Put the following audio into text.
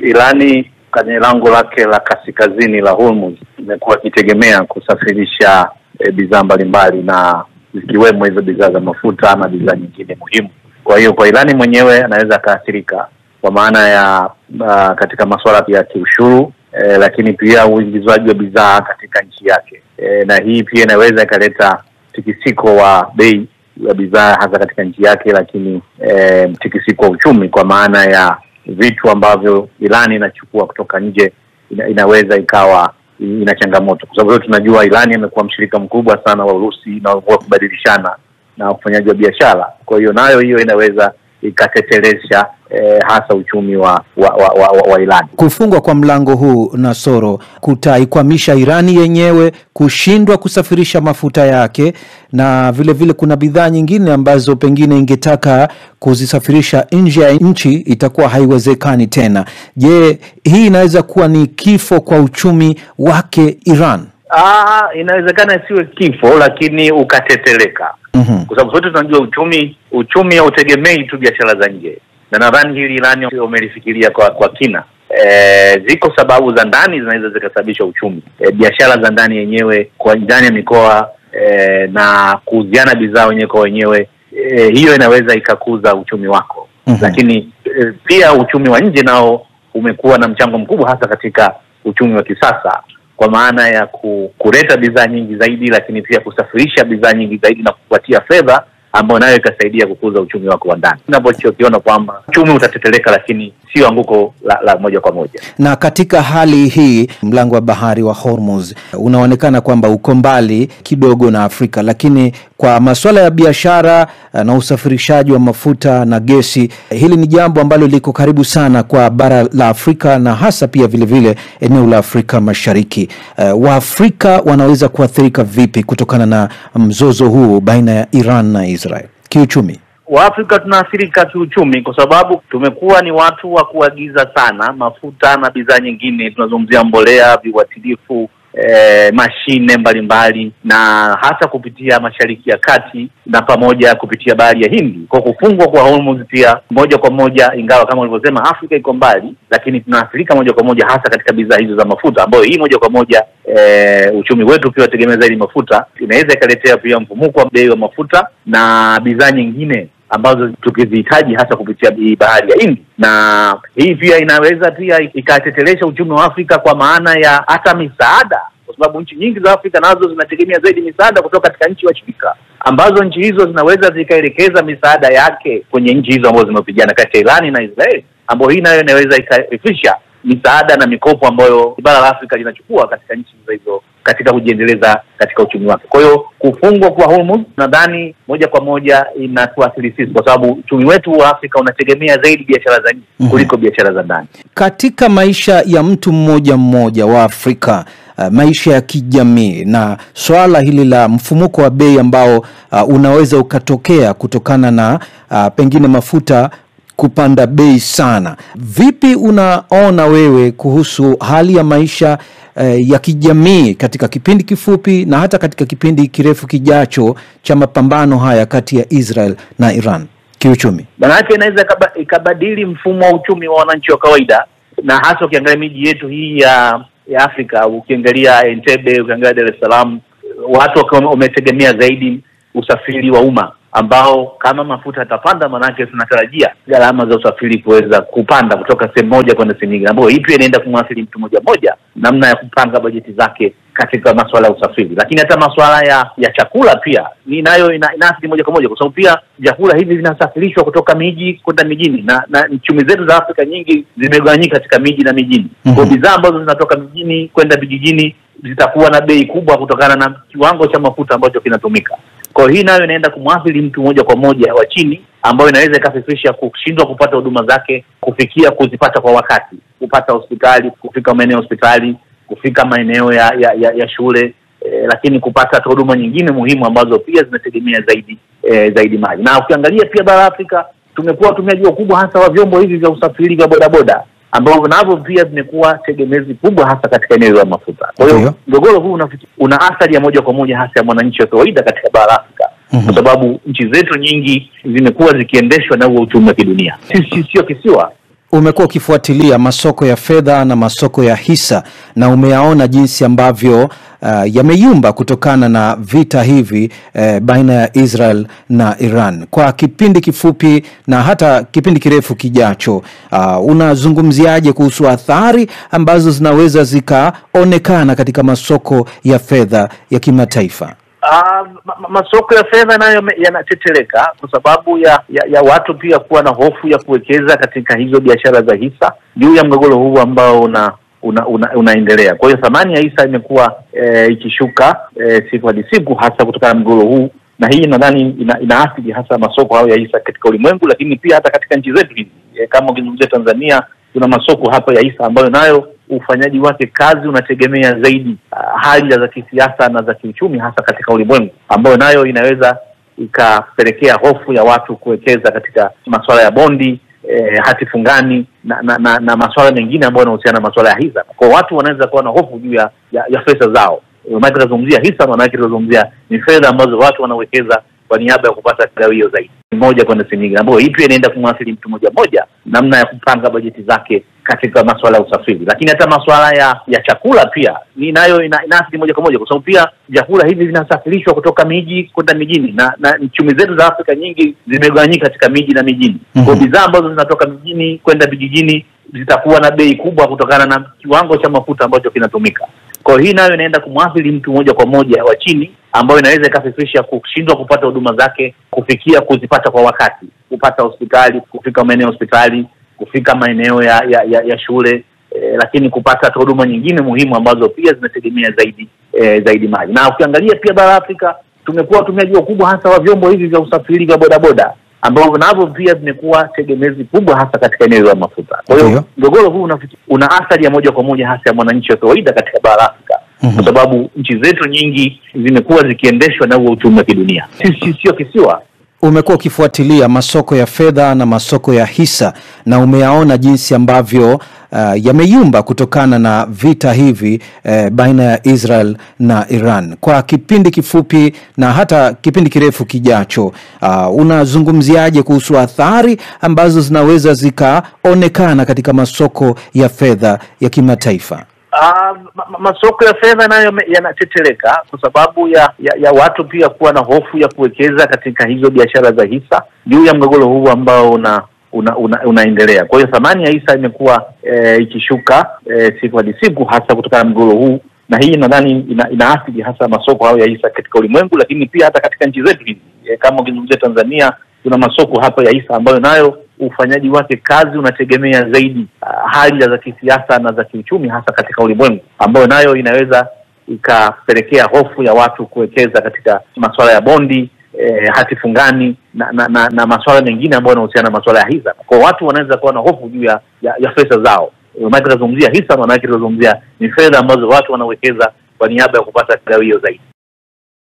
Irani kwenye lango lake la kaskazini la Hormuz imekuwa ikitegemea kusafirisha bidhaa mbalimbali na zikiwemo hizo bidhaa za mafuta ama bidhaa nyingine muhimu. Kwa hiyo kwa Irani mwenyewe anaweza kaathirika kwa maana ya katika masuala ya kiushuru, lakini pia uingizwaji wa bidhaa katika nchi yake. Na hii pia inaweza ikaleta tikisiko wa bei ya bidhaa hasa katika nchi yake, lakini tikisiko wa uchumi kwa maana ya vitu ambavyo Irani inachukua kutoka nje inaweza ikawa ina changamoto, kwa sababu tunajua Irani imekuwa mshirika mkubwa sana wa Urusi na kubadilishana na ufanyaji wa biashara. Kwa hiyo nayo hiyo inaweza ikatetelesha hasa uchumi wa Irani. Kufungwa kwa mlango huu Nasoro kutaikwamisha Irani yenyewe kushindwa kusafirisha mafuta yake, na vile vile kuna bidhaa nyingine ambazo pengine ingetaka kuzisafirisha nje ya nchi itakuwa haiwezekani tena. Je, hii inaweza kuwa ni kifo kwa uchumi wake Iran? Inawezekana isiwe kifo, lakini ukateteleka. Kwa sababu sote tunajua uchumi hautegemei tu biashara za nje. Na nadhani hili Irani wamelifikiria kwa kina. Ziko sababu za ndani zinaweza zikasababisha uchumi. Biashara za ndani yenyewe kwa ndani ya mikoa na kuuziana bidhaa wenyewe kwa wenyewe, hiyo inaweza ikakuza uchumi wako. Lakini pia uchumi wa nje nao umekuwa na mchango mkubwa hasa katika uchumi wa kisasa, kwa maana ya kuleta bidhaa nyingi zaidi, lakini pia kusafirisha bidhaa nyingi zaidi na kupatia fedha ambayo nayo ikasaidia kukuza uchumi wako wa ndani. Tunapokiona kwamba uchumi utateteleka, lakini sio anguko la moja kwa moja. Na katika hali hii mlango wa bahari wa Hormuz unaonekana kwamba uko mbali kidogo na Afrika, lakini kwa masuala ya biashara na usafirishaji wa mafuta na gesi, hili ni jambo ambalo liko karibu sana kwa bara la Afrika na hasa pia vile vile eneo la Afrika Mashariki. Waafrika wanaweza kuathirika vipi kutokana na mzozo huu baina ya Iran na Israel kiuchumi? Waafrika tunaathirika kiuchumi kwa sababu tumekuwa ni watu wa kuagiza sana mafuta na bidhaa nyingine. Tunazungumzia mbolea, viuatilifu, mashine mbalimbali, na hasa kupitia Mashariki ya Kati na pamoja kupitia bahari ya Hindi. Kwa kufungwa kwa Hormuz pia moja kwa moja, ingawa kama ulivyosema Afrika iko mbali, lakini tunaathirika moja kwa moja hasa katika bidhaa hizo za mafuta, ambayo hii moja kwa moja uchumi wetu pia utegemea zaidi mafuta. Inaweza ikaletea pia mfumuko wa bei wa mafuta na bidhaa nyingine ambazo tukizihitaji hasa kupitia bahari ya Hindi. Na hii pia inaweza pia ikatetelesha uchumi wa Afrika kwa maana ya hata misaada, kwa sababu nchi nyingi za Afrika nazo zinategemea zaidi misaada kutoka katika nchi washirika, ambazo nchi hizo zinaweza zikaelekeza misaada yake kwenye nchi hizo ambazo zinapigana kati ya Irani na Israeli, ambayo hii nayo inaweza ikarefusha misaada na mikopo ambayo bara la Afrika linachukua katika nchi hizo katika kujiendeleza katika uchumi wake. Kwa hiyo kufungwa kwa Hormuz nadhani moja kwa moja inatuathiri sisi, kwa sababu uchumi wetu wa Afrika unategemea zaidi biashara za nje kuliko biashara za ndani. Katika maisha ya mtu mmoja mmoja wa Afrika, maisha ya kijamii na swala hili la mfumuko wa bei ambao unaweza ukatokea kutokana na pengine mafuta kupanda bei sana, vipi unaona wewe kuhusu hali ya maisha ya kijamii katika kipindi kifupi na hata katika kipindi kirefu kijacho cha mapambano haya kati ya Israel na Iran kiuchumi? Maanake inaweza ikabadili mfumo wa uchumi wa wananchi wa kawaida, na hasa ukiangalia miji yetu hii ya Afrika, ukiangalia Entebbe, ukiangalia Dar es Salaam, watu wametegemea zaidi usafiri wa umma, ambao kama mafuta yatapanda, manake tunatarajia gharama za usafiri kuweza kupanda kutoka sehemu moja kwenda sehemu nyingine, ambayo hii pia inaenda kumwathiri mtu moja namna ya kupanga bajeti zake katika masuala ya usafiri. Lakini hata masuala ya chakula pia nayo inaathiri moja kwa moja, kwa sababu pia vyakula hivi vinasafirishwa kutoka miji kwenda mijini, na nchi zetu za Afrika nyingi zimegawanyika katika miji na mijini. Kwa bidhaa ambazo zinatoka mijini kwenda vijijini zitakuwa na bei kubwa kutokana na kiwango cha mafuta ambacho kinatumika. Kwa hii nayo inaenda kumwathiri mtu moja kwa moja wa chini, ambayo inaweza ikafifisha kushindwa kupata huduma zake, kufikia kuzipata kwa wakati, kupata hospitali, kufika maeneo ya hospitali, kufika maeneo ya shule, lakini kupata huduma nyingine muhimu ambazo pia zinategemea zaidi maji. Na ukiangalia pia bara Afrika tumekuwa tumiaji kubwa hasa wa vyombo hivi vya usafiri vya bodaboda, ambao navyo pia zimekuwa tegemezi kubwa hasa katika eneo la mafuta. Kwa hiyo mgogoro huu una athari ya moja kwa moja hasa ya mwananchi wa kawaida katika bara Afrika, kwa sababu nchi zetu nyingi zimekuwa zikiendeshwa na huo uchumi wa kidunia. Sisi sio kisiwa. Umekuwa ukifuatilia masoko ya fedha na masoko ya hisa na umeyaona jinsi ambavyo yameyumba kutokana na vita hivi baina ya Israel na Iran. Kwa kipindi kifupi na hata kipindi kirefu kijacho, unazungumziaje kuhusu athari ambazo zinaweza zikaonekana katika masoko ya fedha ya kimataifa? Masoko ya fedha nayo yanateteleka kwa sababu ya watu pia kuwa na hofu ya kuwekeza katika hizo biashara za hisa juu ya mgogoro huu ambao unaendelea. Kwa hiyo thamani ya hisa imekuwa ikishuka siku hadi siku, hasa kutokana na mgogoro huu, na hii nadhani inaathiri hasa masoko hayo ya hisa katika ulimwengu, lakini pia hata katika nchi zetu hizi. Kama ukizungumzia Tanzania, kuna masoko hapa ya hisa ambayo nayo ufanyaji wake kazi unategemea zaidi hali za kisiasa na za kiuchumi, hasa katika ulimwengu, ambayo nayo inaweza ikapelekea hofu ya watu kuwekeza katika masuala ya bondi, hati fungani na masuala mengine ambayo yanahusiana na masuala ya hisa. Kwa watu wanaweza kuwa na hofu juu ya pesa zao. Maana tunazungumzia hisa, maana tunazungumzia ni fedha ambazo watu wanawekeza kwa niaba ya kupata gawio zaidi moja kwenda nyingine, ambayo hii pia inaenda kumwathiri mtu mmoja namna ya kupanga bajeti zake katika masuala ya usafiri. Lakini hata masuala ya chakula pia nayo inaathiri moja kwa moja, kwa sababu pia vyakula hivi vinasafirishwa kutoka miji kwenda mijini, na nchi zetu za Afrika nyingi zimegawanyika katika miji na mijini. Kwa bidhaa ambazo zinatoka mijini kwenda vijijini zitakuwa na bei kubwa kutokana na kiwango cha mafuta ambacho kinatumika. Kwa hii nayo inaenda kumwathiri mtu moja kwa moja wa chini, ambayo inaweza ikafikirisha kushindwa kupata huduma zake, kufikia kuzipata kwa wakati, kupata hospitali, kufika maeneo ya hospitali, kufika maeneo ya shule, lakini kupata huduma nyingine muhimu ambazo pia zinategemea zaidi maji. Na ukiangalia pia bara Afrika tumekuwa watumiaji wakubwa hasa wa vyombo hivi vya usafiri vya bodaboda, ambao navyo pia vimekuwa tegemezi kubwa hasa katika eneo la mafuta. Kwa hiyo mgogoro huu una athari ya moja kwa moja hasa ya mwananchi wa kawaida katika bara Afrika, kwa sababu nchi zetu nyingi zimekuwa zikiendeshwa na huo uchumi wa kidunia. Sio kisiwa. Umekuwa ukifuatilia masoko ya fedha na masoko ya hisa na umeyaona jinsi ambavyo yameyumba kutokana na vita hivi baina ya Israel na Iran. Kwa kipindi kifupi na hata kipindi kirefu kijacho, unazungumziaje kuhusu athari ambazo zinaweza zikaonekana katika masoko ya fedha ya kimataifa? Masoko ya fedha nayo yanateteleka kwa sababu ya watu pia kuwa na hofu ya kuwekeza katika hizo biashara za hisa juu ya mgogoro huu ambao unaendelea. Kwa hiyo thamani ya hisa imekuwa ikishuka siku hadi siku, hasa kutokana na mgogoro huu, na hii nadhani inaathiri hasa masoko hayo ya hisa katika ulimwengu, lakini pia hata katika nchi zetu hizi. Kama ukizungumzia Tanzania, kuna masoko hapa ya hisa ambayo nayo ufanyaji wake kazi unategemea zaidi hali za kisiasa na za kiuchumi, hasa katika ulimwengu, ambayo nayo inaweza ikapelekea hofu ya watu kuwekeza katika masuala ya bondi, hati fungani na masuala mengine ambayo yanahusiana na masuala ya hisa. Kwa watu wanaweza kuwa na hofu juu ya pesa zao. Maana tunazungumzia hisa, maana tunazungumzia ni fedha ambazo watu wanawekeza kwa niaba ya kupata gawio zaidi.